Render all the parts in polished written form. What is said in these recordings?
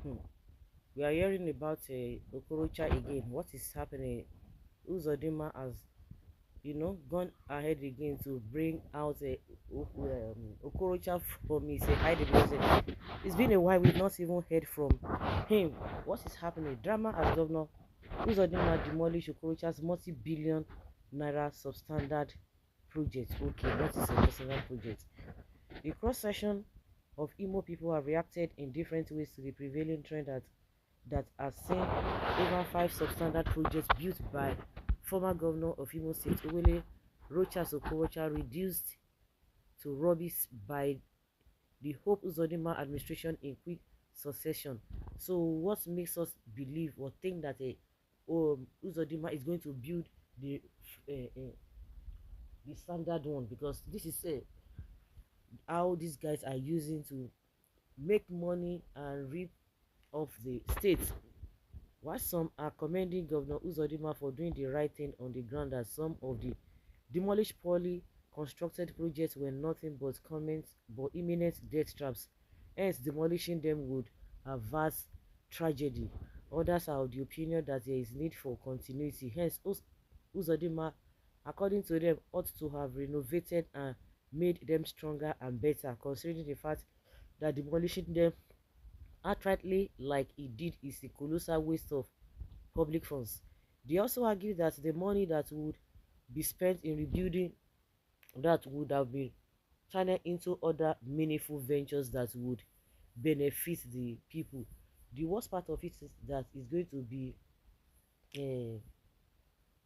Hmm. We are hearing about Okorocha again. What is happening? Uzodinma has, gone ahead again to bring out Okorocha from his hiding because it's been a while we've not even heard from him. What is happening? Drama as governor Uzodinma demolished Okorocha's multi-billion naira substandard project. Okay, what is a substandard project? The cross-section of Imo people have reacted in different ways to the prevailing trend that has seen over 5 substandard projects built by former governor of Imo State, Okorocha, reduced to rubbish by the Hope Uzodinma administration in quick succession. So what makes us believe or think that Uzodinma is going to build the uh, uh, the standard one? Because this is how these guys are using to make money and rip off the state. While some are commending Governor Uzodinma for doing the right thing on the ground, as some of the demolished poorly constructed projects were nothing but comments but imminent death traps, hence demolishing them would avert tragedy. Others are of the opinion that there is need for continuity, hence Uzodinma, according to them, ought to have renovated and made them stronger and better, considering the fact that demolishing them outrightly like he did is a colossal waste of public funds. They also argue that the money that would be spent in rebuilding that would have been channeled into other meaningful ventures that would benefit the people. The worst part of it is that it's going to be uh,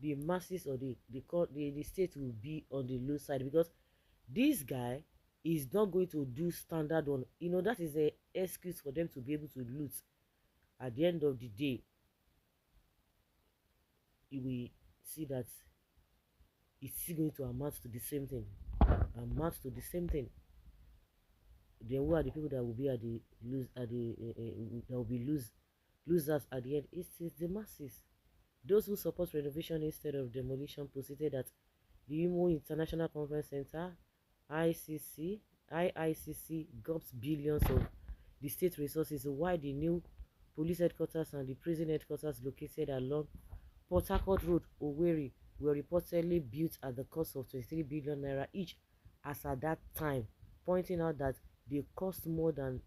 the masses or the state will be on the low side because this guy is not going to do standard one. That is an excuse for them to be able to loot. At the end of the day, you will see that it's still going to amount to the same thing. Amount to the same thing. Then who are the people that will be that will be losers at the end? It's the masses. Those who support renovation instead of demolition proceeded that the Imo International Conference Center ICC IICC gobs billions of the state resources, while the new police headquarters and the prison headquarters located along Port Harcourt Road, Owerri, were reportedly built at the cost of 23 billion naira each as at that time, pointing out that they cost more than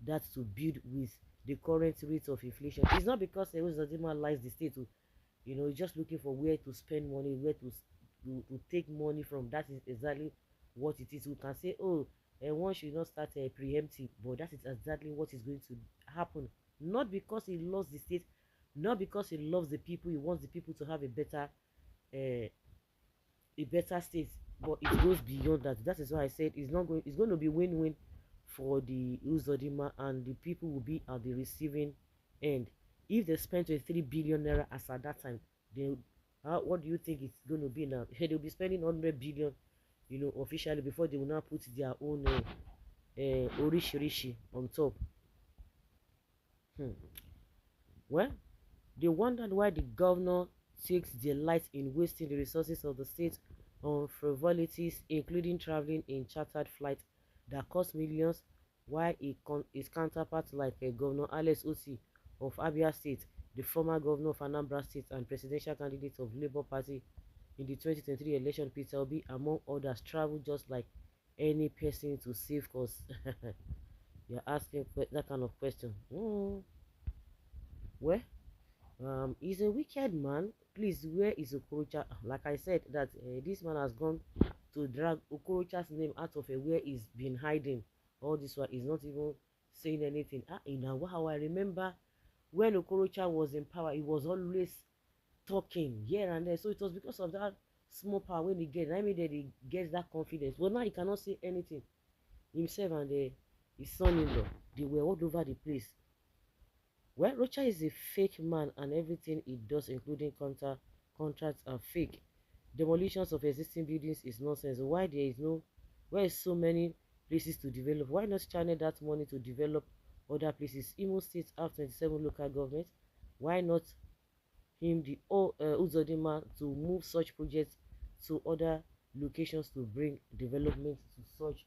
that to build with the current rate of inflation. It's not because Uzodinma likes the state to, just looking for where to spend money, where to take money from. That is exactly what it is. We can say, oh, and one should not start preempting, but that is exactly what is going to happen. Not because he loves the state, not because he loves the people, he wants the people to have uh, a better state, but it goes beyond that. That is why I said it's going to be win-win for the Uzodinma, and the people will be at the receiving end. If they spend 23 billion naira as at that time, then what do you think it's going to be now? They'll be spending 100 billion, officially, before they will now put their own orishirishi on top. Hmm. Well, they wondered why the governor takes delight in wasting the resources of the state on frivolities, including traveling in chartered flights that cost millions, while his counterpart like Governor Alex Otti of Abia State, the former governor of Anambra State and presidential candidate of Labour Party in the 2023 election, Peter Obi, among others, traveled just like any person to save cause. You're asking that kind of question. Well, he's a wicked man. Please, where is Okorocha? Like I said, that this man has gone to drag Okorocha's name out of where he's been hiding. All this while he's not even saying anything. How I remember when Okorocha was in power, he was always talking here and there. So it was because of that small power when he gets. I mean that he gets that confidence. But now he cannot say anything. Himself and his son-in-law, they were all over the place. Well, Rocha is a fake man, and everything he does, including contracts, are fake. Demolitions of existing buildings is nonsense. Why is so many places to develop? Why not channel that money to develop other places? Imo State have 27 local governments. Why not him, the Uzodinma, to move such projects to other locations to bring development to such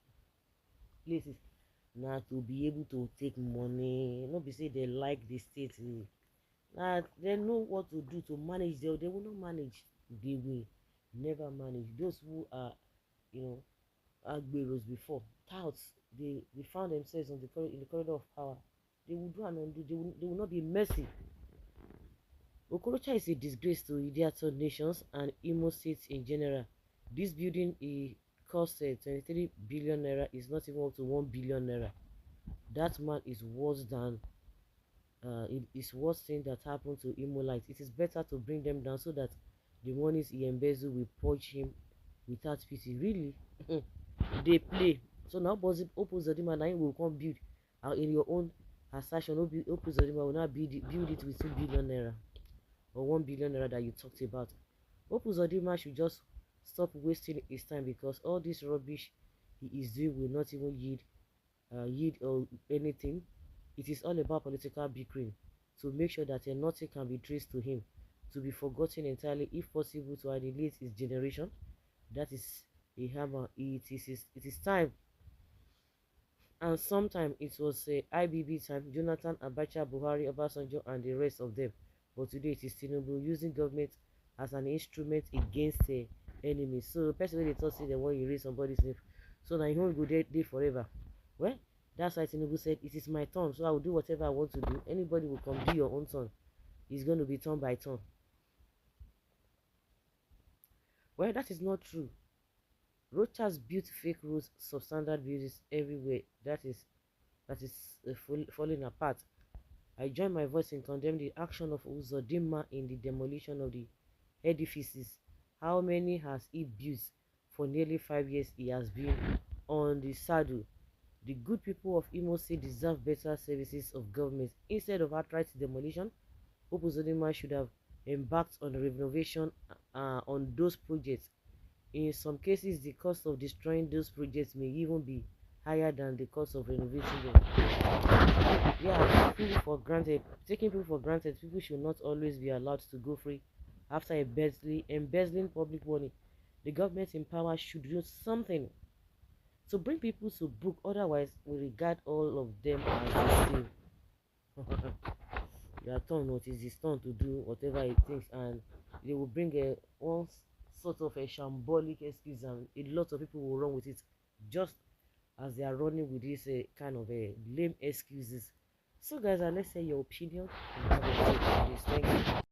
places? now to be able to take money. No be say they like the state. Now they know what to do to manage. They will not manage. They will never manage. Those who are, you know, agberos before, touts, they found themselves on in the corridor of power. They will do and undo. They will not be mercy. Okorocha is a disgrace to Idiato nations and Imo states in general. This building cost 23 billion naira is not even up to 1 billion naira. That man is worse than it is worse thing that happened to Imolite. It is better to bring them down so that the monies he embezzled will purge him without pity. Really? They play. So now Uzodinma now will come build in your own assertion. Uzodinma will now build it with 2 billion naira or 1 billion naira that you talked about. Uzodinma should just stop wasting his time, because all this rubbish he is doing will not even yield or anything. It is all about political bickering to make sure that nothing can be traced to him, to be forgotten entirely, if possible, to annihilate his generation. That is a hammer. It is time. And sometime it was IBB time, Jonathan, Abacha, Buhari, Obasanjo, and the rest of them. But today it is Tinubu using government as an instrument against enemies. So the person they thought say they want to erase somebody's name, so now he won't go there forever. Well, that's why Tinubu said it is my turn, so I will do whatever I want to do. Anybody will come, do your own turn. It's going to be turn by turn. Well, that is not true. Rochas built fake roads, substandard buildings everywhere. That is falling apart. I join my voice in condemning the action of Uzodinma in the demolition of the edifices. How many has he built? For nearly 5 years he has been on the saddle. The good people of Imo State deserve better services of government. Instead of outright demolition, Uzodinma should have embarked on renovation on those projects. In some cases, the cost of destroying those projects may even be higher than the cost of renovating them. Yeah, taking people for granted, people should not always be allowed to go free after embezzling public money. The government in power should do something to bring people to book, otherwise we regard all of them as the same. Your turn, it is his turn to do whatever he thinks, and they will bring a one sort of a shambolic excuse, and a lot of people will run with it, just as they are running with this kind of lame excuses. So guys, let's say your opinion and have a take on this. Thank you.